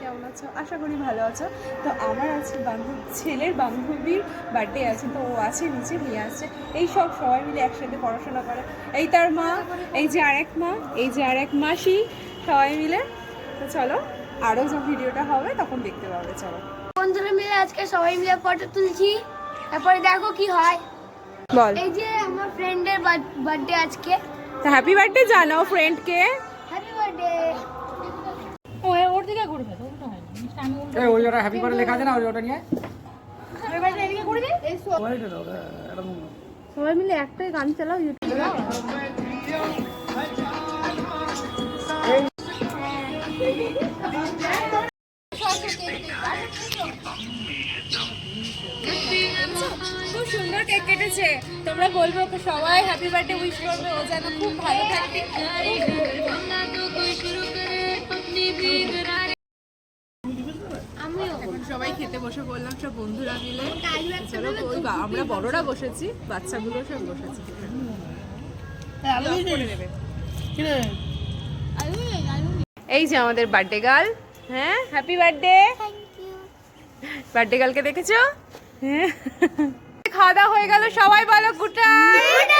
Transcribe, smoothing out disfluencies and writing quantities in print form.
কেমন আছো? আশা করি ভালো আছো। তো আমার আছে ছেলের বান্ধবীর বার্থডে আছে, তো ও আছে নিচে নিয়ে আসছে। এই সবাই মিলে একসাথে পড়াশোনা করে। এই তার মা, এই যে আরেক মা, এই যে আরেক মাসি, সবাই মিলে। তো চলো, আরও যে ভিডিওটা হবে তখন দেখতে পাবে। চলো বন্ধুরা মিলে আজকে সবাই মিলে ফটো তুলছি, তারপরে দেখো কি হয়। বল। এই যে আমার ফ্রেন্ডের বার্থডে আজকে। তো হ্যাপি বার্থডে জানাও ফ্রেন্ডকে। Happy birthday. ওর দিকে ঘুরবে তো, ওটা হয় না। এই ওই ওটা হ্যাপি বার্থডে লেখা আছে না, ওই ওটা নিয়ে হ্যাপি বার্থডে এদিকে করে দে। সবাই মিলে একটাই গান চালাও ইউটিউবে। খুব সুন্দর কেক কেটেছে। তোমরা বলবে ওকে সবাই হ্যাপি বার্থডে উইশ করবে, ও যেন খুব ভালো থাকে। সবাই খেতে বসে বললাম, সব বন্ধুরা মিলে। চলো ওই আমরা বড়রা বসেছি, বাচ্চাগুলো সব বসেছি। এই যে আমাদের বার্থডে গার্ল। হ্যাঁ, হ্যাপি বার্থডে। বার্থডে গার্লকে দেখেছো? হ্যাঁ। খাওয়া দাওয়া হয়ে গেল, সবাই বলো গুড নাইট।